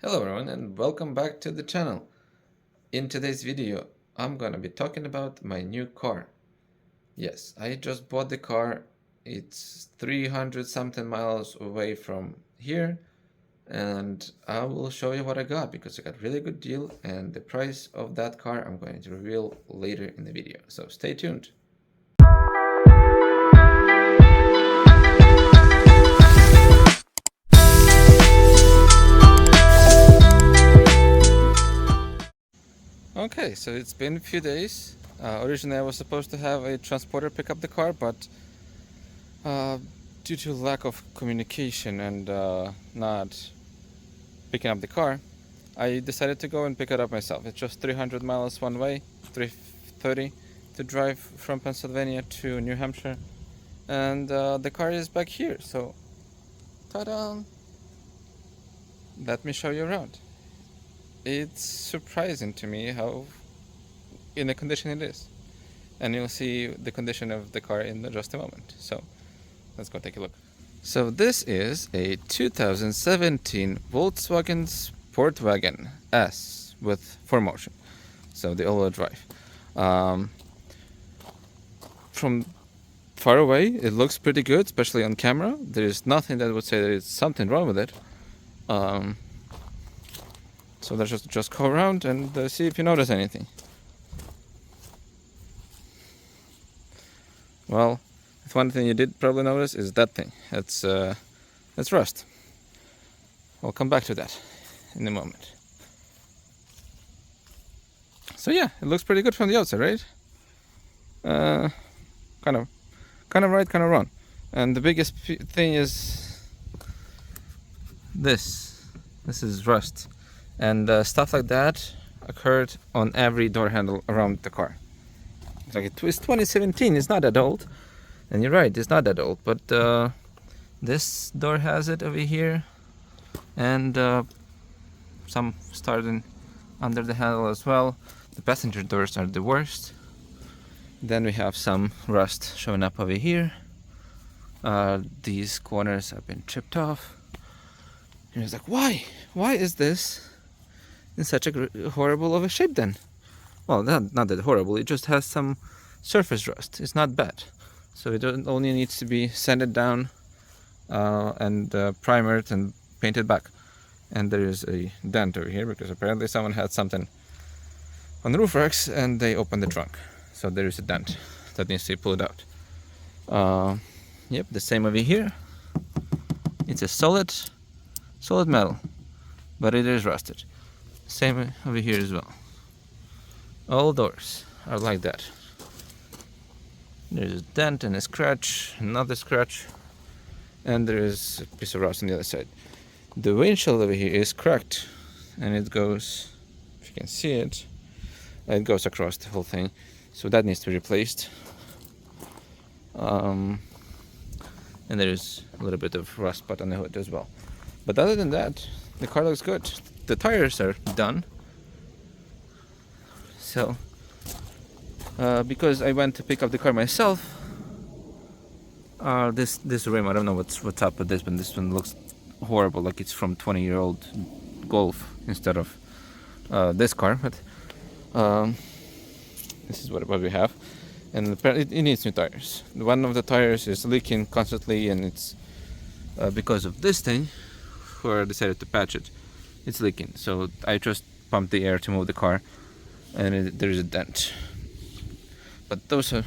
Hello everyone and welcome back to the channel. In today's video, I'm gonna be talking about my new car. Yes, I just bought the car. It's 300 something miles away from here, and I will show you what I got because I got a really good deal, and the price of that car I'm going to reveal later in the video. So stay tuned. Okay, so it's been a few days. Originally I was supposed to have a transporter pick up the car, but Uh, due to lack of communication and not picking up the car, I decided to go and pick it up myself. It's just 300 miles one way, 330 to drive from Pennsylvania to New Hampshire, and the car is back here. So, ta-da! Let me show you around. It's surprising to me how in the condition it is, and you'll see the condition of the car in just a moment. So. Let's go take a look. So this is a 2017 Volkswagen Sportwagen S with 4Motion, so the all-wheel drive. From far away, it looks pretty good, especially on camera. There is nothing that would say there is something wrong with it. So let's just go around and see if you notice anything. Well, one thing you did probably notice is that thing. It's rust. I'll come back to that in a moment. So yeah, it looks pretty good from the outside, right? Kind of right, kind of wrong. And the biggest thing is this. This is rust, and stuff like that occurred on every door handle around the car. It's like it's 2017. It's not that old. And you're right, it's not that old, but this door has it over here, and some starting under the handle as well. The passenger doors are the worst. Then we have some rust showing up over here. These corners have been chipped off. And it's like, why? Why is this in such a horrible of a shape then? Well, not that horrible, it just has some surface rust. It's not bad. So it only needs to be sanded down and primered and painted back. And there is a dent over here because apparently someone had something on the roof racks and they opened the trunk. So there is a dent that needs to be pulled out. Yep, the same over here. It's a solid metal, but it is rusted. Same over here as well. All doors are like that. There's a dent and a scratch, another scratch, and there is a piece of rust on the other side. The windshield over here is cracked, and it goes, if you can see it, it goes across the whole thing, so that needs to be replaced. And there's a little bit of rust spot on the hood as well. But other than that, the car looks good. The tires are done. So because I went to pick up the car myself, this rim, I don't know what's up with this, but this one looks horrible, like it's from 20-year-old Golf instead of this car. But this is what we have, and it needs new tires. One of the tires is leaking constantly, and it's because of this thing, where I decided to patch it. It's leaking, so I just pumped the air to move the car, and there is a dent. But those are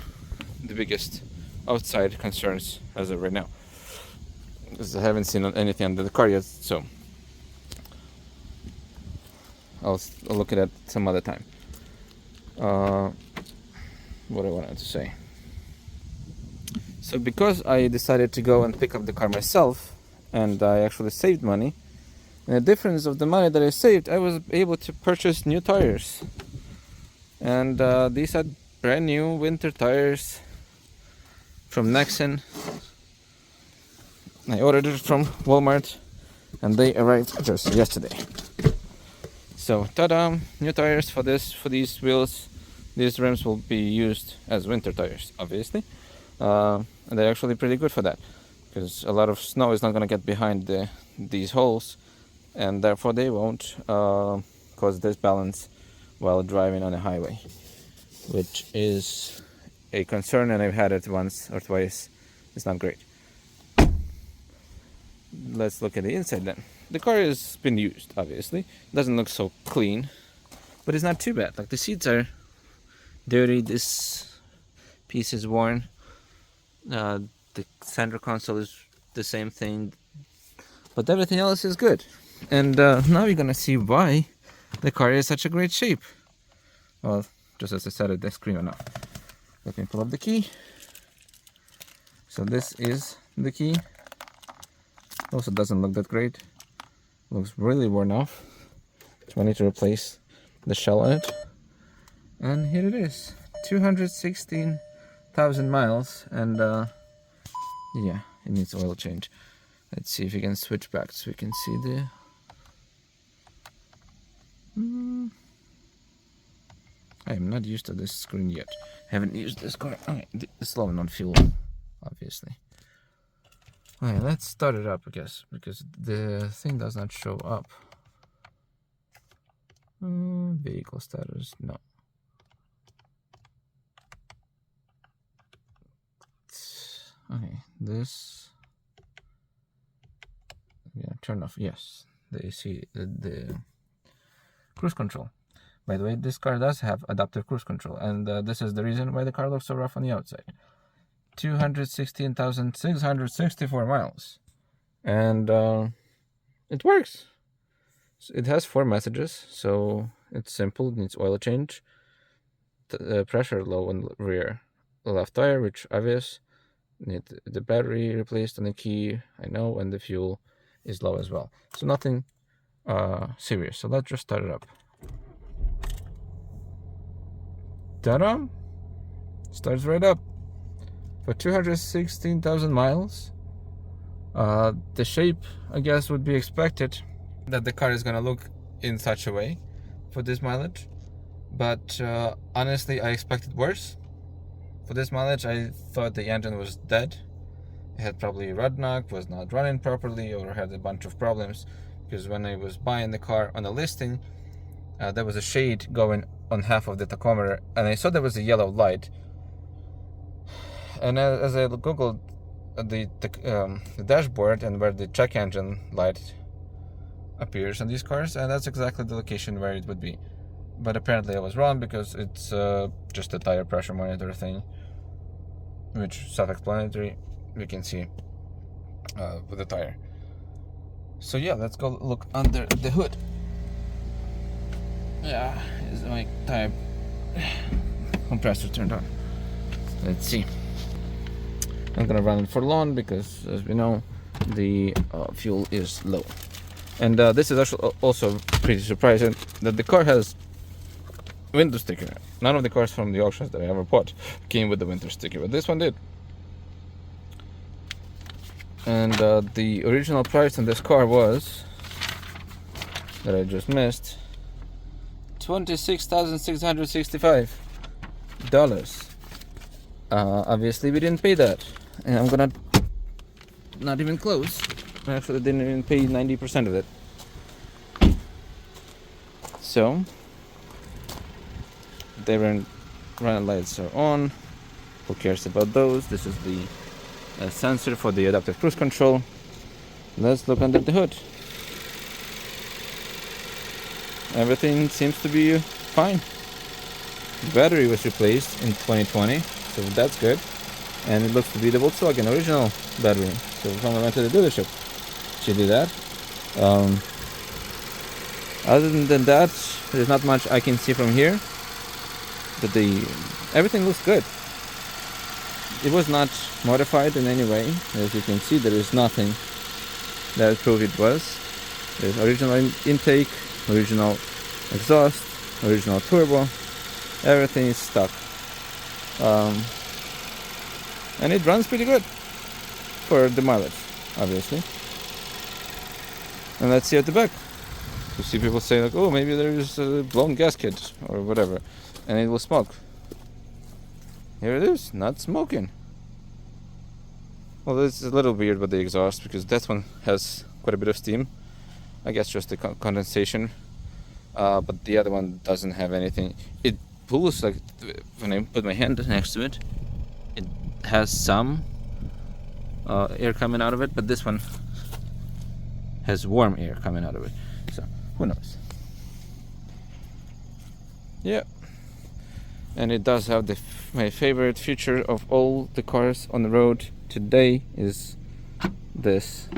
the biggest outside concerns as of right now, because I haven't seen anything under the car yet, so I'll look at it some other time. What I wanted to say. So because I decided to go and pick up the car myself, and I actually saved money, and the difference of the money that I saved, I was able to purchase new tires. And these are brand new winter tires from Nexen. I ordered it from Walmart, and they arrived just yesterday. So, ta-da! New tires for these wheels. These rims will be used as winter tires, obviously, and they're actually pretty good for that, because a lot of snow is not going to get behind these holes, and therefore they won't cause disbalance while driving on a highway, which is a concern, and I've had it once or twice. It's not great. Let's look at the inside then. The car has been used, obviously. It doesn't look so clean, but it's not too bad. Like, the seats are dirty, this piece is worn, the center console is the same thing, but everything else is good. And now we're gonna see why the car is such a great shape. Well, just as I said it, the screen went off. Let me pull up the key. So this is the key. Also doesn't look that great. Looks really worn off. So I need to replace the shell on it. And here it is, 216,000 miles, and yeah, it needs oil change. Let's see if we can switch back so we can see the I am not used to this screen yet. Haven't used this car. Okay, it's low on fuel, obviously. Okay, let's start it up, I guess, because the thing does not show up. Vehicle status, no. Okay, this. Yeah, turn off. Yes, the AC, the cruise control. By the way, this car does have adaptive cruise control, and this is the reason why the car looks so rough on the outside. 216,664 miles, and it works. It has 4 messages, so it's simple. It needs oil change, pressure low on the rear left tire, which obvious. Need the battery replaced on the key, I know, and the fuel is low as well. So nothing serious. So let's just start it up. Ta-da! Starts right up. For 216,000 miles, the shape, I guess, would be expected that the car is gonna look in such a way for this mileage. But honestly, I expected worse. For this mileage, I thought the engine was dead. It had probably a rod knock, was not running properly, or had a bunch of problems. Because when I was buying the car on a listing, there was a shade going on half of the tachometer, and I saw there was a yellow light. And as I googled the dashboard and where the check engine light appears on these cars, and that's exactly the location where it would be. But apparently I was wrong, because it's just a tire pressure monitor thing, which self-explanatory, we can see with the tire. So yeah, let's go look under the hood. Yeah, is my tire compressor turned on? Let's see. I'm gonna run it for long because, as we know, the fuel is low. And this is actually also pretty surprising that the car has window sticker. None of the cars from the auctions that I ever bought came with the winter sticker, but this one did. And the original price on this car was, that I just missed, $26,665. Obviously we didn't pay that, and I'm gonna not even close. I actually didn't even pay 90% of it. So the running lights are on. Who cares about those? This is the sensor for the adaptive cruise control. Let's look under the hood. Everything seems to be fine. The battery was replaced in 2020, so that's good. And it looks to be the Volkswagen original battery. So if someone went to the dealership, she did that. Other than that, there's not much I can see from here. But everything looks good. It was not modified in any way. As you can see, there is nothing that proves it was. There's original intake, original exhaust, original turbo. Everything is stuck. And it runs pretty good for the mileage, obviously. And let's see at the back. You see people say like, oh, maybe there is a blown gasket or whatever, and it will smoke. Here it is, not smoking. Well, this is a little weird with the exhaust, because that one has quite a bit of steam. I guess just the condensation. But the other one doesn't have anything. It pulls like when I put my hand next to it, it has some air coming out of it, but this one has warm air coming out of it. So who knows? Yeah. And it does have my favorite feature of all the cars on the road today is this.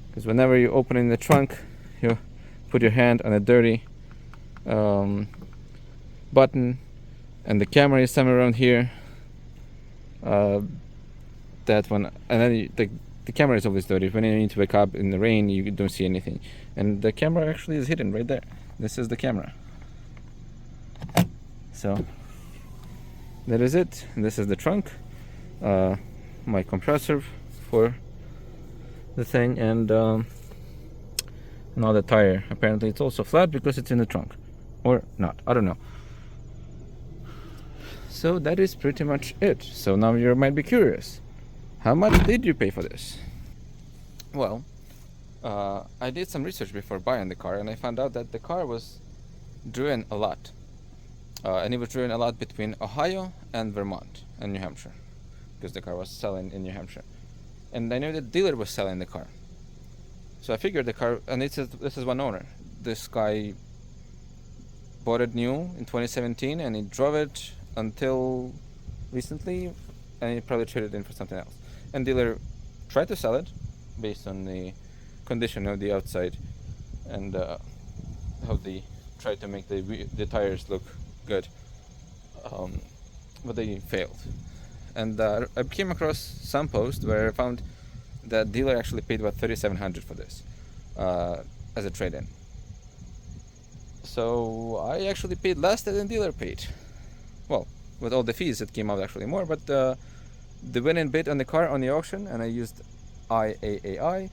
Because whenever you open in the trunk, you put your hand on a dirty button, and the camera is somewhere around here. That one, and then the camera is always dirty. When you need to wake up in the rain, you don't see anything, and the camera actually is hidden right there. This is the camera. So that is it. This is the trunk, my compressor for the thing, and now the tire. Apparently it's also flat because it's in the trunk, or not, I don't know. So that is pretty much it. So now you might be curious, how much did you pay for this? Well, I did some research before buying the car, and I found out that the car was driven a lot. And it was driven a lot between Ohio and Vermont and New Hampshire, because the car was selling in New Hampshire. And I knew the dealer was selling the car. So I figured the car, and this is one owner. This guy bought it new in 2017, and he drove it until recently, and he probably traded it in for something else. And dealer tried to sell it based on the condition of the outside and how they tried to make the tires look good, but they failed. And I came across some post where I found that dealer actually paid about $3,700 for this as a trade-in. So I actually paid less than the dealer paid. Well, with all the fees, it came out actually more. But the winning bid on the car on the auction, and I used IAAI.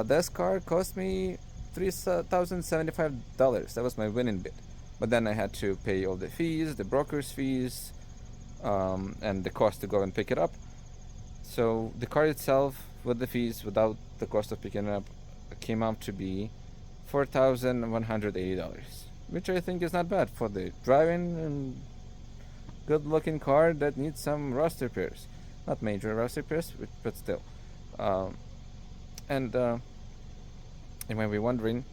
This car cost me $3,075. That was my winning bid. But then I had to pay all the fees, the broker's fees, and the cost to go and pick it up. So the car itself, with the fees, without the cost of picking it up, came out to be $4,180, which I think is not bad for the driving and good-looking car that needs some rust repairs. Not major rust repairs, but still. And you might be wondering,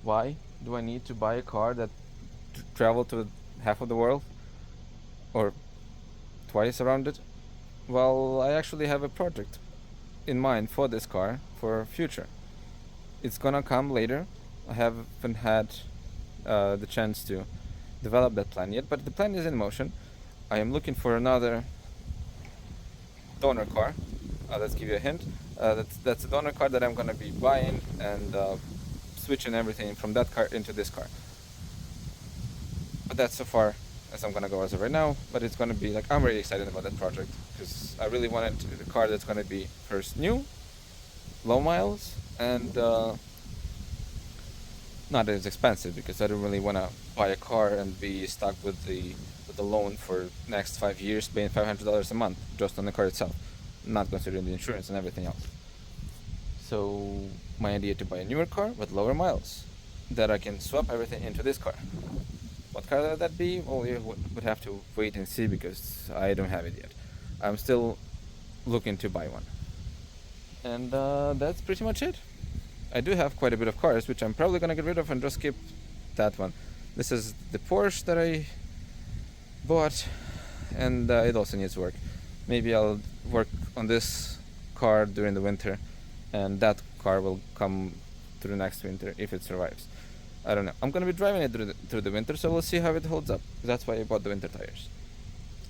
why do I need to buy a car that travel to half of the world or twice around it? Well, I actually have a project in mind for this car for future. It's gonna come later. I haven't had the chance to develop that plan yet, but the plan is in motion. I am looking for another donor car. Let's give you a hint. That's a donor car that I'm gonna be buying and switching everything from that car into this car. But that's so far as I'm gonna go as of right now. But it's gonna be like, I'm really excited about that project because I really wanted a car that's gonna be first new, low miles, and not as expensive, because I don't really want to buy a car and be stuck with the loan for next 5 years, paying $500 a month just on the car itself, not considering the insurance and everything else. So my idea to buy a newer car with lower miles, that I can swap everything into this car. What car would that be? Well, you would have to wait and see, because I don't have it yet. I'm still looking to buy one. And that's pretty much it. I do have quite a bit of cars, which I'm probably gonna get rid of and just keep that one. This is the Porsche that I bought, and it also needs work. Maybe I'll work on this car during the winter, and that car will come through next winter if it survives. I don't know. I'm gonna be driving it through the winter, so we'll see how it holds up. That's why I bought the winter tires.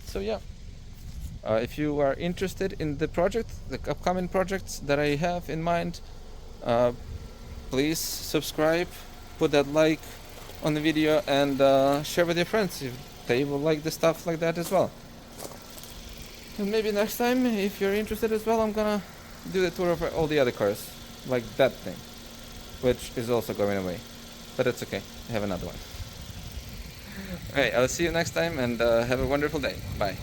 So yeah. If you are interested in the project, the upcoming projects that I have in mind, please subscribe, put that like on the video, and share with your friends if they will like the stuff like that as well. And maybe next time, if you're interested as well, I'm gonna do the tour of all the other cars, like that thing, which is also going away. But it's okay, I have another one. Alright, I'll see you next time, and have a wonderful day. Bye.